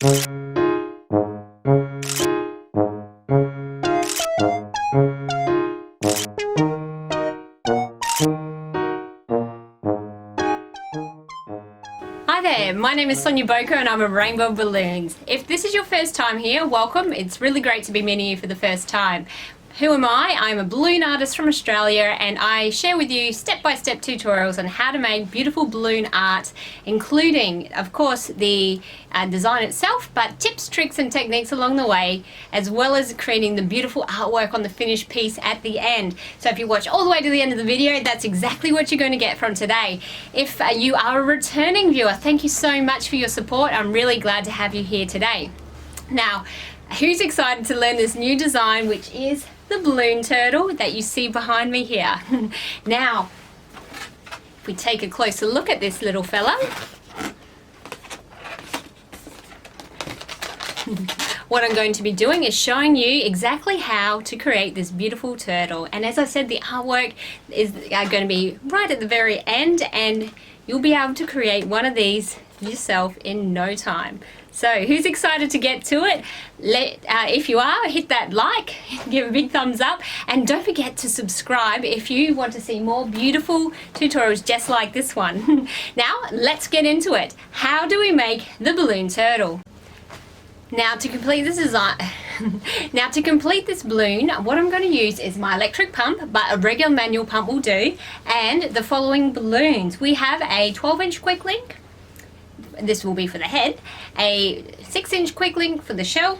Hi there, my name is Sonia Boko and I'm a Rainbow Balloons. If this is your first time here, welcome. It's really great to be meeting you for the first time. Who am I? I'm a balloon artist from Australia and I share with you step-by-step tutorials on how to make beautiful balloon art, including, of course, the design itself, but tips, tricks and techniques along the way, as well as creating the beautiful artwork on the finished piece at the end. So if you watch all the way to the end of the video, that's exactly what you're going to get from today. If you are a returning viewer, thank you so much for your support. I'm really glad to have you here today. Now, who's excited to learn this new design, which is the balloon turtle that you see behind me here? Now, if we take a closer look at this little fella, what I'm going to be doing is showing you exactly how to create this beautiful turtle. And as I said, the artwork is going to be right at the very end, and you'll be able to create one of these yourself in no time. So who's excited to get to it? If you are, hit that like, give a big thumbs up, and don't forget to subscribe if you want to see more beautiful tutorials just like this one. Now let's get into it. How do we make the balloon turtle? Now to complete this design, this balloon, what I'm going to use is my electric pump, but a regular manual pump will do, and the following balloons. We have a 12-inch quick link. This will be for the head, a 6-inch quick link for the shell,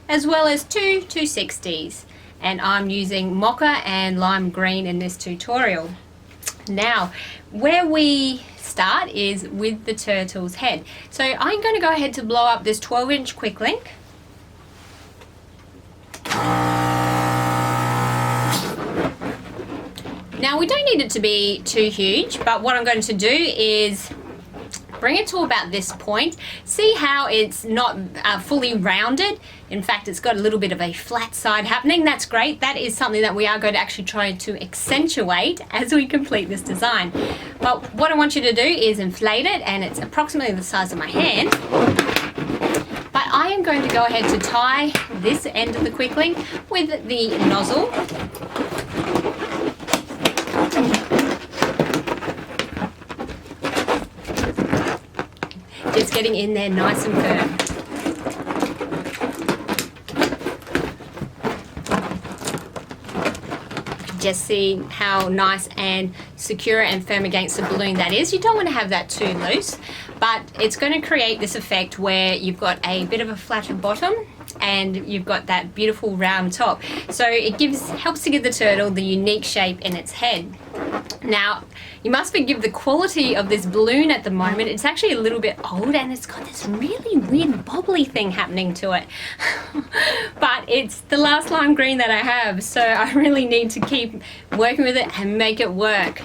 as well as two 260s. And I'm using mocha and lime green in this tutorial. Now, where we start is with the turtle's head. So I'm going to go ahead to blow up this 12-inch quick link. Now, we don't need it to be too huge, but what I'm going to do is bring it to about this point. See how it's not fully rounded? In fact, it's got a little bit of a flat side happening. That's great. That is something that we are going to actually try to accentuate as we complete this design. But what I want you to do is inflate it, and it's approximately the size of my hand. But I am going to go ahead to tie this end of the quick link with the nozzle. Just getting in there nice and firm. Just see how nice and secure and firm against the balloon that is. You don't want to have that too loose, but it's going to create this effect where you've got a bit of a flatter bottom and you've got that beautiful round top. So it helps to give the turtle the unique shape in its head. Now, you must forgive the quality of this balloon at the moment. It's actually a little bit old and it's got this really weird bobbly thing happening to it. But it's the last lime green that I have, so I really need to keep working with it and make it work.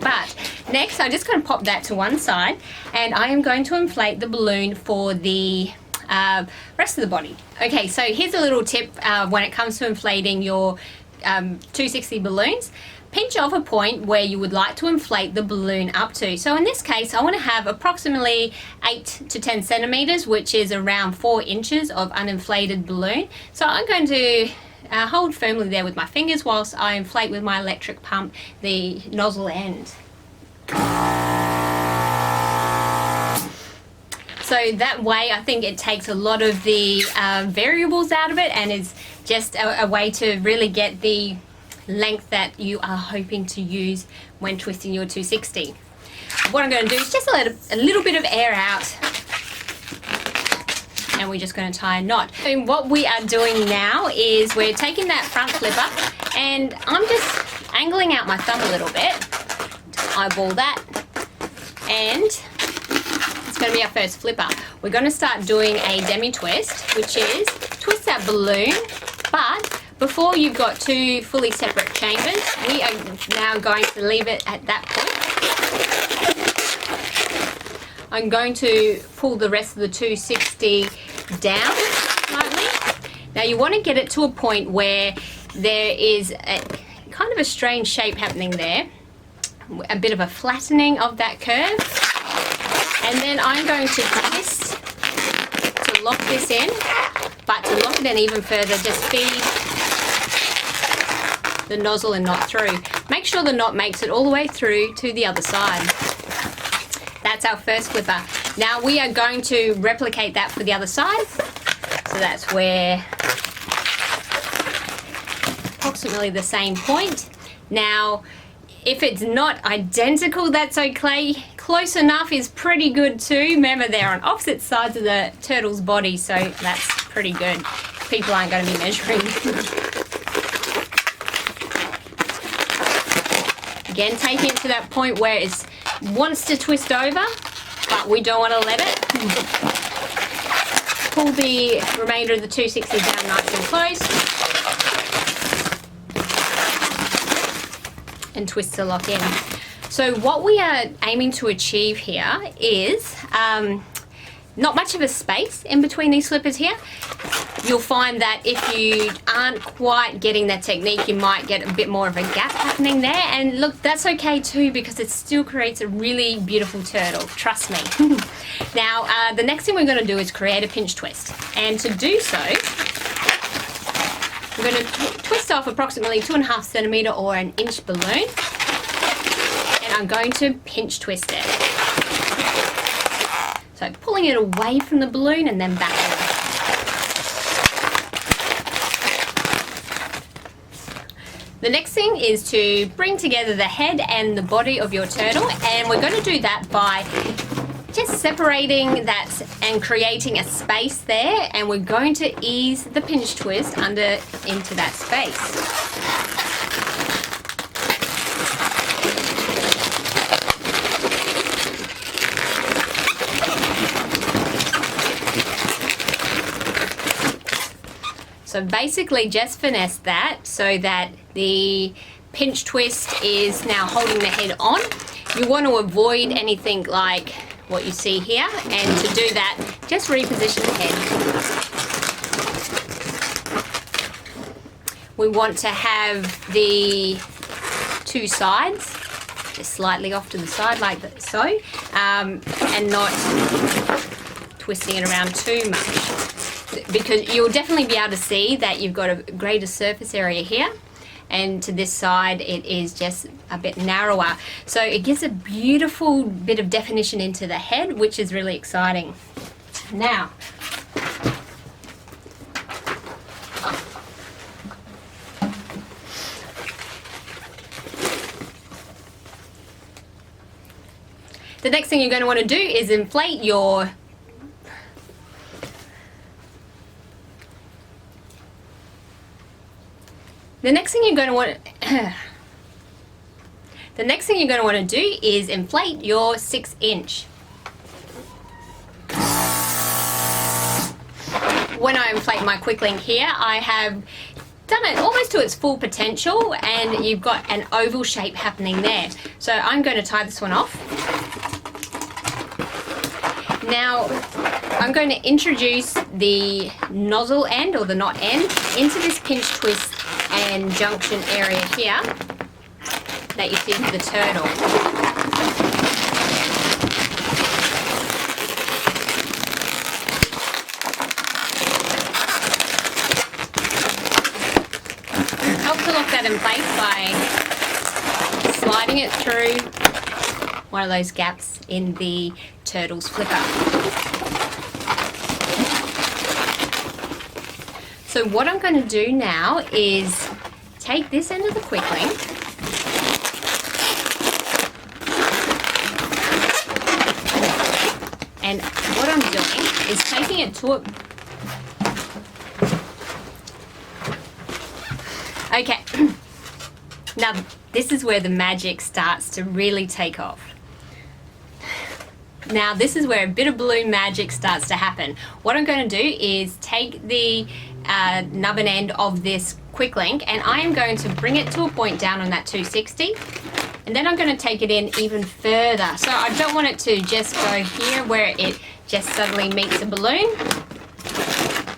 But next, I'm just going to pop that to one side, and I am going to inflate the balloon for the rest of the body. Okay, so here's a little tip when it comes to inflating your 260 balloons. Pinch off a point where you would like to inflate the balloon up to. So in this case, I want to have approximately 8 to 10 centimeters, which is around 4 inches of uninflated balloon. So I'm going to hold firmly there with my fingers whilst I inflate with my electric pump the nozzle end. So that way I think it takes a lot of the variables out of it, and is just a way to really get the length that you are hoping to use when twisting your 260. What I'm going to do is just let a little bit of air out, and we're just going to tie a knot. So what we are doing now is we're taking that front flipper, and I'm just angling out my thumb a little bit to eyeball that, and it's going to be our first flipper. We're going to start doing a demi twist, which is twist that balloon, but before you've got two fully separate chambers, we are now going to leave it at that point. I'm going to pull the rest of the 260 down slightly. Now you want to get it to a point where there is a kind of a strange shape happening there, a bit of a flattening of that curve. And then I'm going to twist this in, but to lock it in even further, just feed the nozzle and knot through. Make sure the knot makes it all the way through to the other side. That's our first flipper. Now we are going to replicate that for the other side. So that's where approximately the same point. Now, if it's not identical, that's okay. Close enough is pretty good too. Remember, they're on opposite sides of the turtle's body, so that's pretty good. People aren't going to be measuring. Again, taking it to that point where it wants to twist over, but we don't want to let it. Pull the remainder of the 260 down nice and close. And twist to lock in. So what we are aiming to achieve here is not much of a space in between these flippers here. You'll find that if you aren't quite getting that technique, you might get a bit more of a gap happening there. And look, that's okay too, because it still creates a really beautiful turtle, trust me. Now, the next thing we're going to do is create a pinch twist. And to do so, I'm going to twist off approximately 2.5 centimeter or an inch balloon, and I'm going to pinch twist it. So pulling it away from the balloon and then backwards. The next thing is to bring together the head and the body of your turtle, and we're going to do that by just separating that and creating a space there, and we're going to ease the pinch twist under into that space. So basically just finesse that so that the pinch twist is now holding the head on. You want to avoid anything like what you see here, and to do that, just reposition the head. We want to have the two sides just slightly off to the side like so, and not twisting it around too much, because you'll definitely be able to see that you've got a greater surface area here, and to this side it is just a bit narrower. So it gives a beautiful bit of definition into the head, which is really exciting. Now, the next thing you're going to want to do is inflate your The next thing you're going to want to do is inflate your 6-inch. When I inflate my quick link here, I have done it almost to its full potential, and you've got an oval shape happening there. So I'm going to tie this one off. Now I'm going to introduce the nozzle end or the knot end into this pinch twist and junction area here that you see with the turtle. Help to lock that in place by sliding it through one of those gaps in the turtle's flipper. So what I'm going to do now is take this end of the quick link and what I'm doing is taking it to a... Okay, now this is where the magic starts to really take off. Now this is where a bit of balloon magic starts to happen. What I'm going to do is take the nubbin end of this quick link, and I am going to bring it to a point down on that 260, and then I'm going to take it in even further. So I don't want it to just go here where it just suddenly meets the balloon,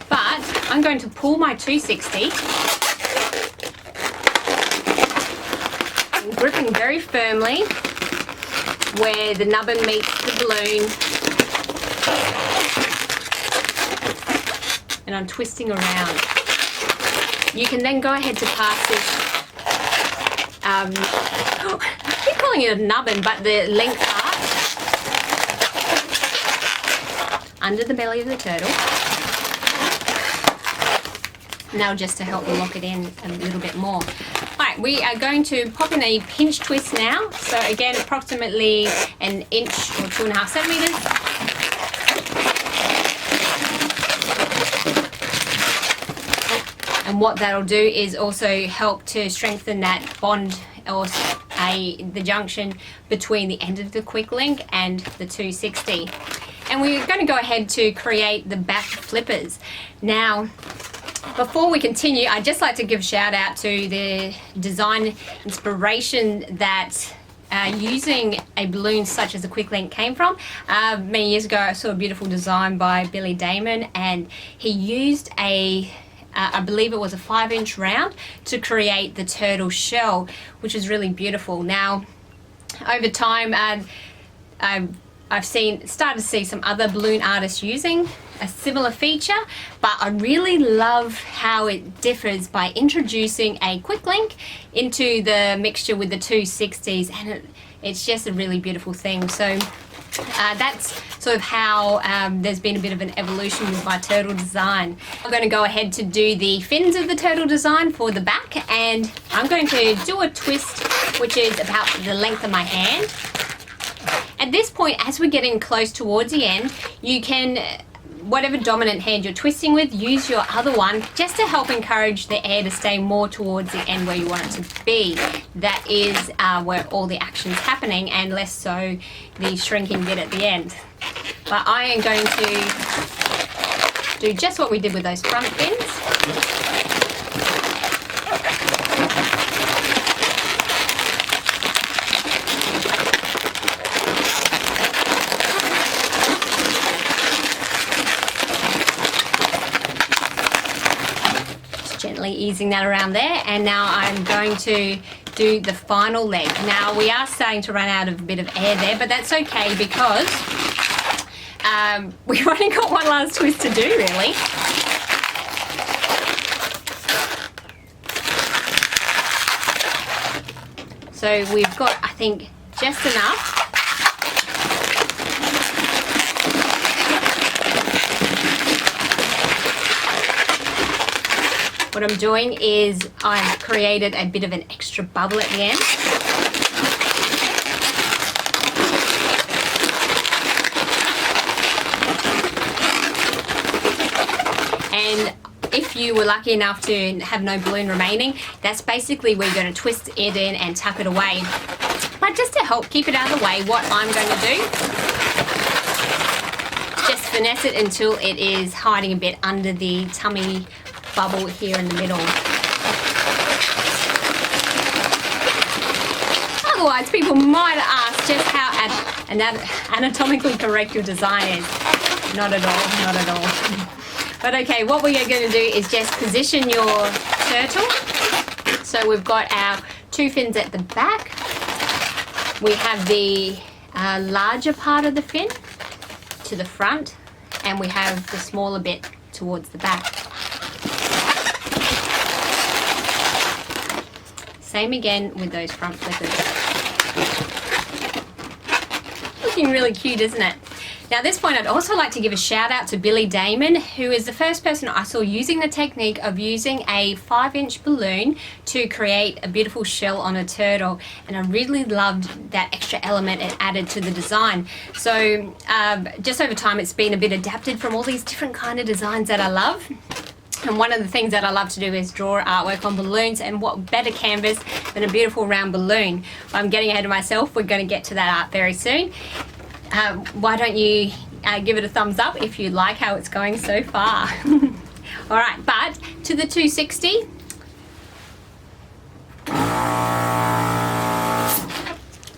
but I'm going to pull my 260 and gripping very firmly where the nubbin meets the balloon. and I'm twisting around. You can then go ahead to pass this, I keep calling it a nubbin, but the length part under the belly of the turtle. Now just to help lock it in a little bit more. Alright, we are going to pop in a pinch twist now. So again, approximately an inch or 2.5 centimeters. And what that'll do is also help to strengthen that bond or the junction between the end of the quick link and the 260. And we're going to go ahead to create the back flippers. Now, before we continue, I'd just like to give a shout out to the design inspiration that using a balloon such as a quick link came from. Many years ago I saw a beautiful design by Billy Damon, and he used I believe it was a 5-inch round to create the turtle shell, which is really beautiful. Now, over time, I've started to see some other balloon artists using a similar feature, but I really love how it differs by introducing a quick link into the mixture with the 260s, and it's just a really beautiful thing. So that's sort of how there's been a bit of an evolution with my turtle design. I'm going to go ahead to do the fins of the turtle design for the back, and I'm going to do a twist which is about the length of my hand. At this point, as we're getting close towards the end, you can, whatever dominant hand you're twisting with, use your other one just to help encourage the air to stay more towards the end where you want it to be. That is where all the action's happening, and less so the shrinking bit at the end. But I am going to do just what we did with those front fins. Gently easing that around there, and now I'm going to do the final leg. Now we are starting to run out of a bit of air there, but that's okay because we've only got one last twist to do, really. So we've got, I think, just enough. What I'm doing is I've created a bit of an extra bubble at the end. And if you were lucky enough to have no balloon remaining, that's basically where you're going to twist it in and tuck it away. But just to help keep it out of the way, what I'm going to do, just finesse it until it is hiding a bit under the tummy bubble here in the middle. Otherwise, people might ask just how anatomically correct your design is. Not at all, not at all. But okay, what we are going to do is just position your turtle. So we've got our two fins at the back. We have the larger part of the fin to the front, and we have the smaller bit towards the back. Same again with those front flippers. Looking really cute, isn't it? Now at this point, I'd also like to give a shout out to Billy Damon, who is the first person I saw using the technique of using a 5-inch balloon to create a beautiful shell on a turtle. And I really loved that extra element it added to the design. So just over time, it's been a bit adapted from all these different kind of designs that I love. And one of the things that I love to do is draw artwork on balloons, and what better canvas than a beautiful round balloon. I'm getting ahead of myself. We're going to get to that art very soon. Why don't you give it a thumbs up if you like how it's going so far. All right, but to the 260.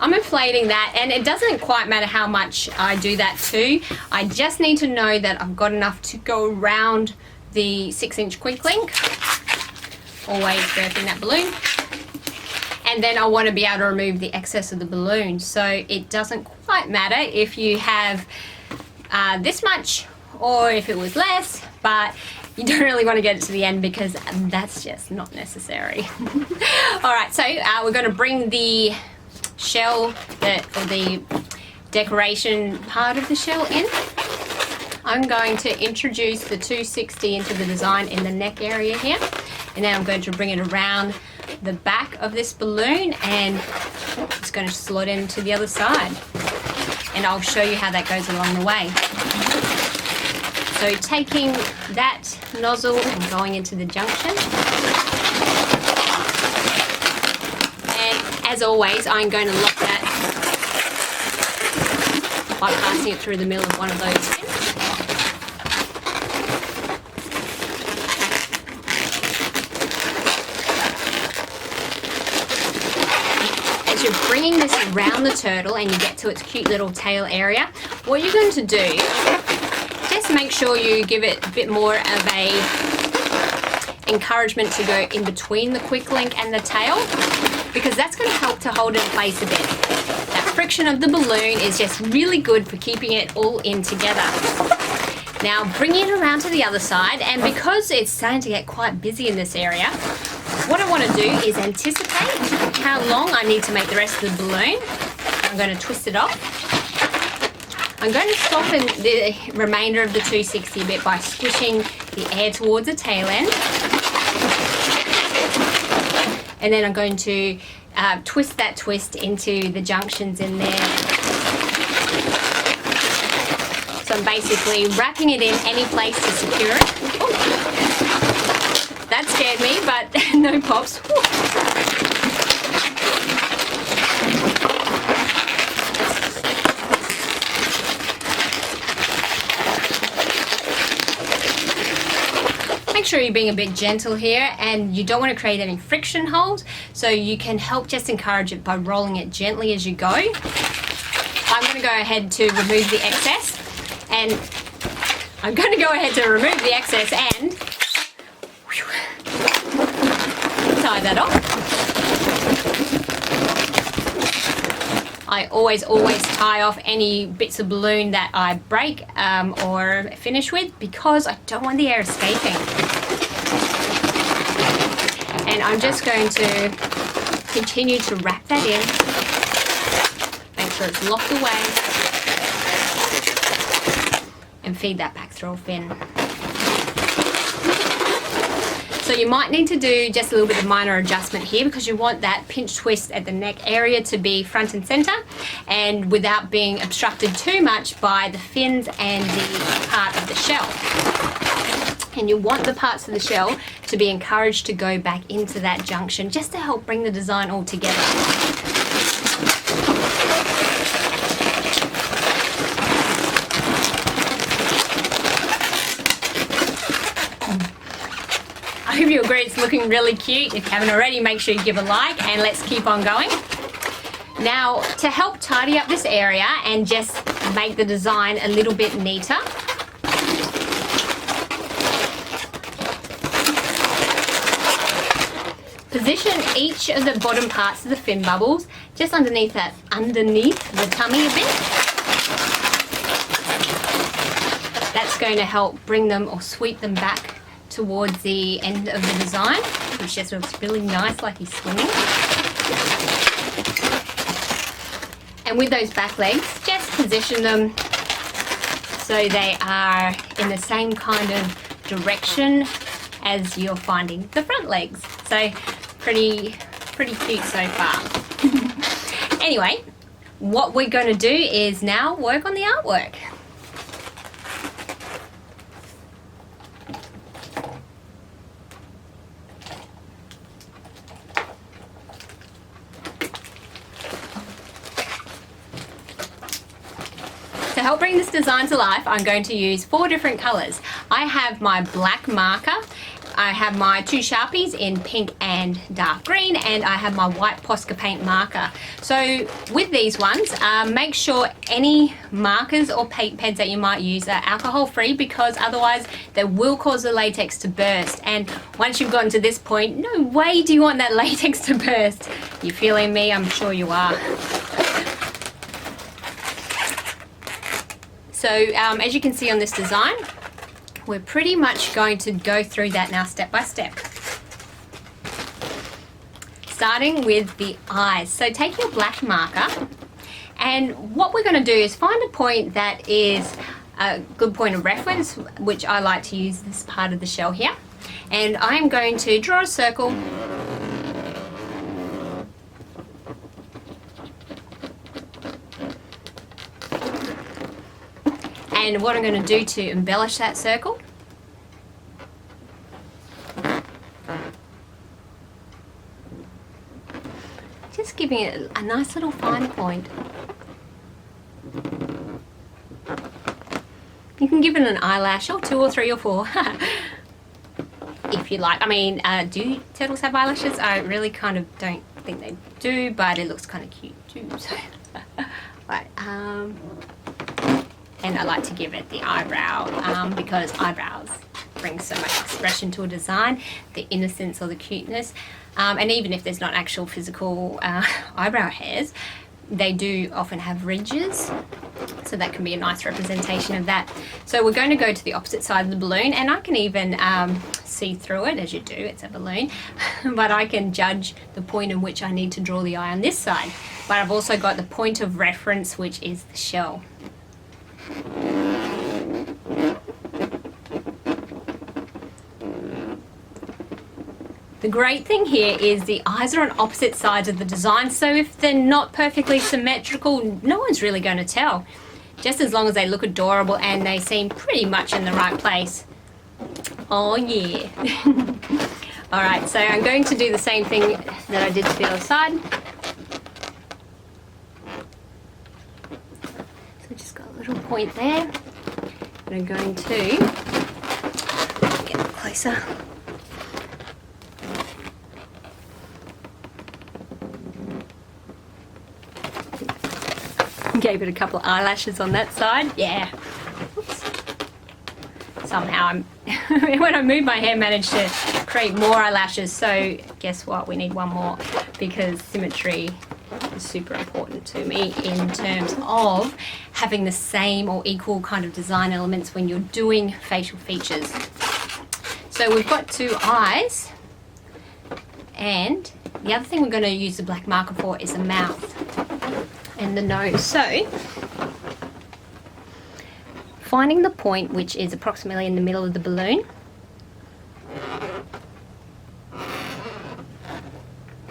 I'm inflating that, and it doesn't quite matter how much I do that to. I just need to know that I've got enough to go around the 6-inch quick link, always birthing that balloon, and then I want to be able to remove the excess of the balloon. So it doesn't quite matter if you have this much or if it was less, but you don't really want to get it to the end because that's just not necessary. All right, so we're going to bring the shell, or the decoration part of the shell in. I'm going to introduce the 260 into the design in the neck area here, and then I'm going to bring it around the back of this balloon, and it's going to slot into the other side, and I'll show you how that goes along the way. So taking that nozzle and going into the junction, and as always I'm going to lock that by passing it through the middle of one of those pins. You're bringing this around the turtle and you get to its cute little tail area, what you're going to do, just make sure you give it a bit more of a encouragement to go in between the quick link and the tail, because that's going to help to hold it in place a bit. That friction of the balloon is just really good for keeping it all in together. Now bringing it around to the other side, and because it's starting to get quite busy in this area, what I want to do is anticipate how long I need to make the rest of the balloon. I'm going to twist it off. I'm going to soften the remainder of the 260 a bit by squishing the air towards the tail end. And then I'm going to twist that twist into the junctions in there. So I'm basically wrapping it in any place to secure it. Ooh. That scared me, but no pops. Make sure you're being a bit gentle here, and you don't want to create any friction holes, so you can help just encourage it by rolling it gently as you go. I'm going to go ahead to remove the excess, and tie that off. I always tie off any bits of balloon that I break or finish with, because I don't want the air escaping. And I'm just going to continue to wrap that in. Make sure it's locked away. And feed that back through a fin. So you might need to do just a little bit of minor adjustment here, because you want that pinch twist at the neck area to be front and center, and without being obstructed too much by the fins and the part of the shell. And you want the parts of the shell to be encouraged to go back into that junction, just to help bring the design all together. I hope you agree it's looking really cute. If you haven't already, make sure you give a like, and let's keep on going. Now, to help tidy up this area and just make the design a little bit neater, position each of the bottom parts of the fin bubbles just underneath the tummy a bit. That's going to help bring them or sweep them back towards the end of the design, which just looks really nice, like he's swimming. And with those back legs, just position them so they are in the same kind of direction as you're finding the front legs. So pretty cute so far. Anyway, what we're going to do is now work on the artwork. To help bring this design to life, I'm going to use 4 different colors. I have my black marker, I have my 2 Sharpies in pink and dark green, and I have my white Posca paint marker. So with these ones, make sure any markers or paint pens that you might use are alcohol free, because otherwise they will cause the latex to burst. And once you've gotten to this point, no way do you want that latex to burst. You feeling me? I'm sure you are. So as you can see on this design, we're pretty much going to go through that now step by step. Starting with the eyes. So take your black marker, and what we're going to do is find a point that is a good point of reference, which I like to use this part of the shell here. And I'm going to draw a circle and what I'm going to do to embellish that circle, just giving it a nice little fine point. You can give it an eyelash or 2 or 3 or 4 if you like. I mean, do turtles have eyelashes? I really kind of don't think they do, but it looks kind of cute too. So, right, and I like to give it the eyebrow because eyebrows bring so much expression to a design, the innocence or the cuteness. And even if there's not actual physical eyebrow hairs, they do often have ridges, so that can be a nice representation of that. So we're going to go to the opposite side of the balloon, and I can even see through it, as you do, it's a balloon, but I can judge the point in which I need to draw the eye on this side. But I've also got the point of reference, which is the shell. The great thing here is the eyes are on opposite sides of the design, so if they're not perfectly symmetrical, no one's really going to tell. Just as long as they look adorable and they seem pretty much in the right place. Oh yeah. Alright, so I'm going to do the same thing that I did to the other side. So just got a little point there. And I'm going to get closer. Gave it a couple of eyelashes on that side. Yeah. Oops. Somehow when I moved my hair, managed to create more eyelashes. So guess what? We need one more because symmetry is super important to me in terms of having the same or equal kind of design elements when you're doing facial features. So we've got 2 eyes, and the other thing we're going to use the black marker for is the mouth and the nose. So finding the point which is approximately in the middle of the balloon,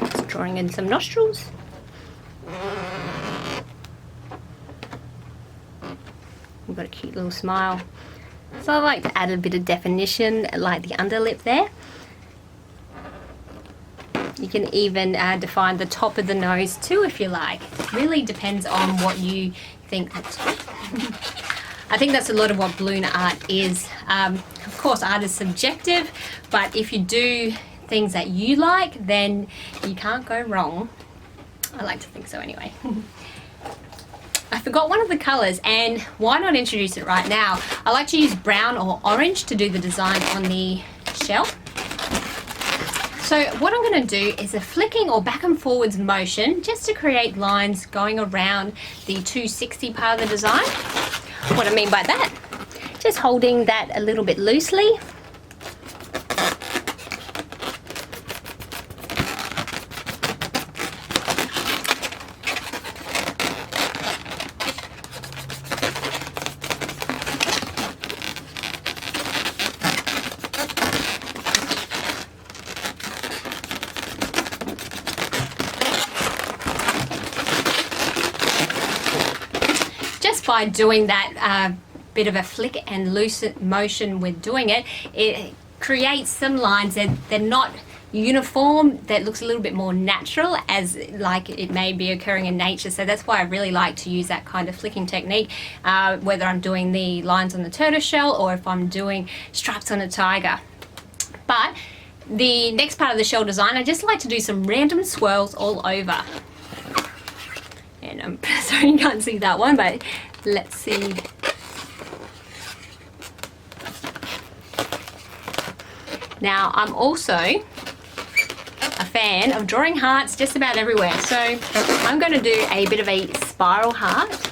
just drawing in some nostrils, we've got a cute little smile. So I like to add a bit of definition like the underlip there. You can even define the top of the nose too if you like. It really depends on what you think. I think that's a lot of what balloon art is. Of course, art is subjective, but if you do things that you like, then you can't go wrong. I like to think so anyway. I forgot one of the colours, and why not introduce it right now? I like to use brown or orange to do the design on the shell. So what I'm going to do is a flicking or back and forwards motion just to create lines going around the 260 part of the design. What I mean by that, just holding that a little bit loosely. By doing that bit of a flick and loose motion with doing it, it creates some lines that they're not uniform, that looks a little bit more natural, as like it may be occurring in nature. So that's why I really like to use that kind of flicking technique, whether I'm doing the lines on the tortoise shell or if I'm doing stripes on a tiger. But the next part of the shell design, I just like to do some random swirls all over. And I'm sorry you can't see that one, but let's see. Now, I'm also a fan of drawing hearts just about everywhere. So I'm going to do a bit of a spiral heart.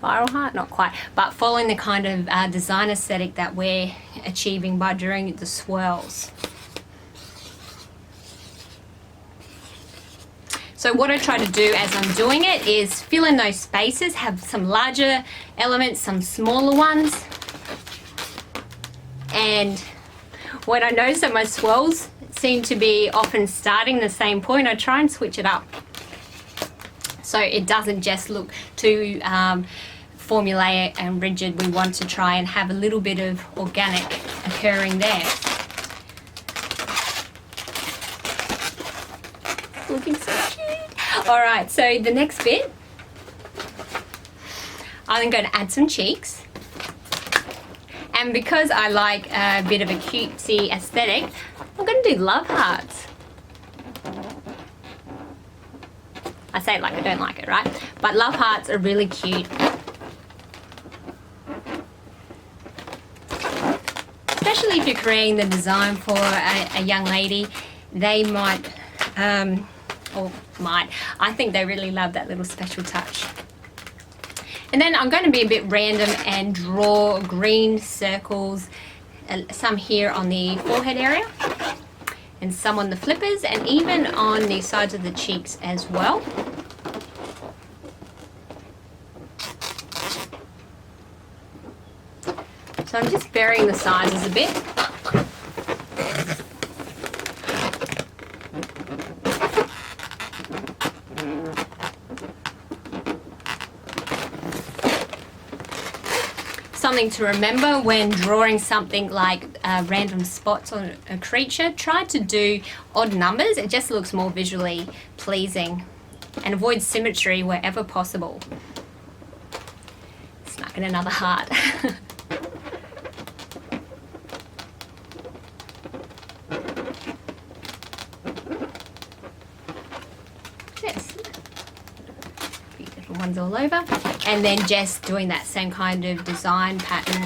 spiral heart, not quite, but following the kind of design aesthetic that we're achieving by doing the swirls. So what I try to do as I'm doing it is fill in those spaces, have some larger elements, some smaller ones. And when I notice that my swirls seem to be often starting the same point, I try and switch it up, so it doesn't just look too formulaic and rigid. We want to try and have a little bit of organic occurring there. Looking so cute. All right, so the next bit, I'm going to add some cheeks. And because I like a bit of a cutesy aesthetic, I'm going to do love hearts. I say it like I don't like it, right? But love hearts are really cute. Especially if you're creating the design for a young lady, they might, I think they really love that little special touch. And then I'm going to be a bit random and draw green circles, some here on the forehead area, and some on the flippers, and even on the sides of the cheeks as well. So I'm just varying the sizes a bit. Something to remember when drawing something like random spots on a creature, try to do odd numbers. It just looks more visually pleasing, and avoid symmetry wherever possible. Snuck in another heart. Yes. Few little ones all over. And then just doing that same kind of design pattern.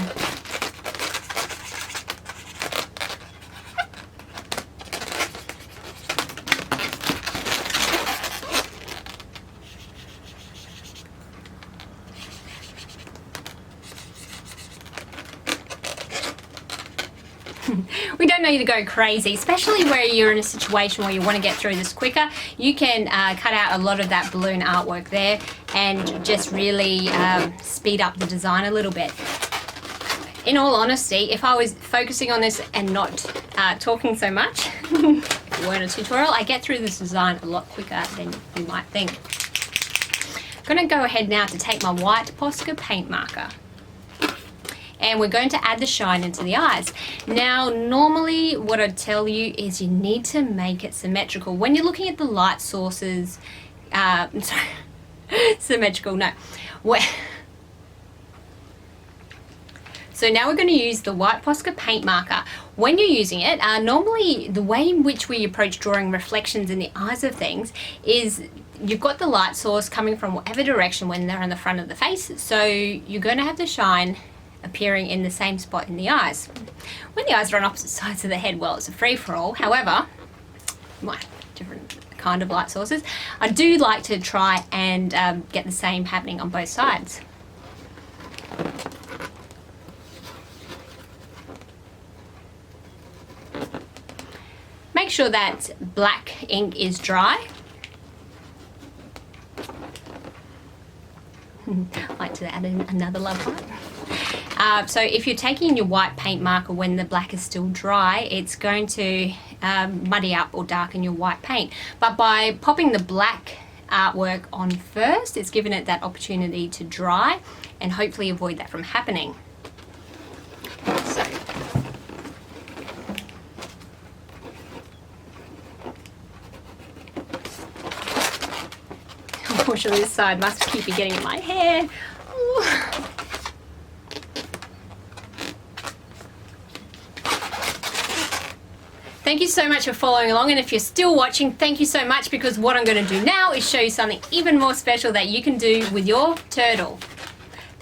We don't need to go crazy, especially where you're in a situation where you want to get through this quicker. You can cut out a lot of that balloon artwork there and just really speed up the design a little bit. In all honesty, if I was focusing on this and not talking so much, if it weren't a tutorial, I get through this design a lot quicker than you might think. I'm going to go ahead now to take my white Posca paint marker. And we're going to add the shine into the eyes. Now, normally what I'd tell you is you need to make it symmetrical. When you're looking at the light sources, sorry, symmetrical, no. So now we're going to use the white Posca paint marker. When you're using it, normally the way in which we approach drawing reflections in the eyes of things is you've got the light source coming from whatever direction when they're on the front of the face. So you're going to have the shine appearing in the same spot in the eyes. When the eyes are on opposite sides of the head, well, it's a free-for-all. However, different kind of light sources, I do like to try and get the same happening on both sides. Make sure that black ink is dry. I like to add in another love heart. So if you're taking your white paint marker when the black is still dry, it's going to muddy up or darken your white paint. But by popping the black artwork on first, it's given it that opportunity to dry and hopefully avoid that from happening. So, unfortunately this side must keep getting in my hair. Ooh. Thank you so much for following along, and if you're still watching, thank you so much, because what I'm going to do now is show you something even more special that you can do with your turtle.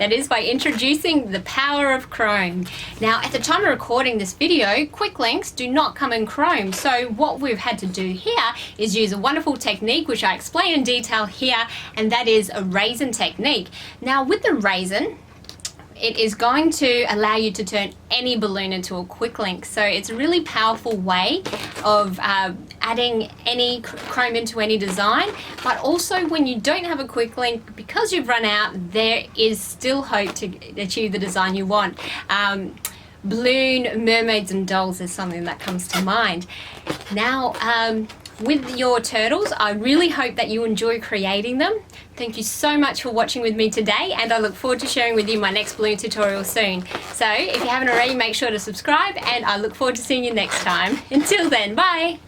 That is by introducing the power of Chrome. Now, at the time of recording this video, quick links do not come in Chrome. So what we've had to do here is use a wonderful technique, which I explain in detail here, and that is a raisin technique. Now, with the raisin, it is going to allow you to turn any balloon into a quick link. So it's a really powerful way of adding any Chrome into any design. But also when you don't have a quick link, because you've run out, there is still hope to achieve the design you want. Balloon, mermaids and dolls is something that comes to mind. Now, with your turtles, I really hope that you enjoy creating them. Thank you so much for watching with me today, and I look forward to sharing with you my next balloon tutorial soon. So if you haven't already, make sure to subscribe, and I look forward to seeing you next time. Until then, bye!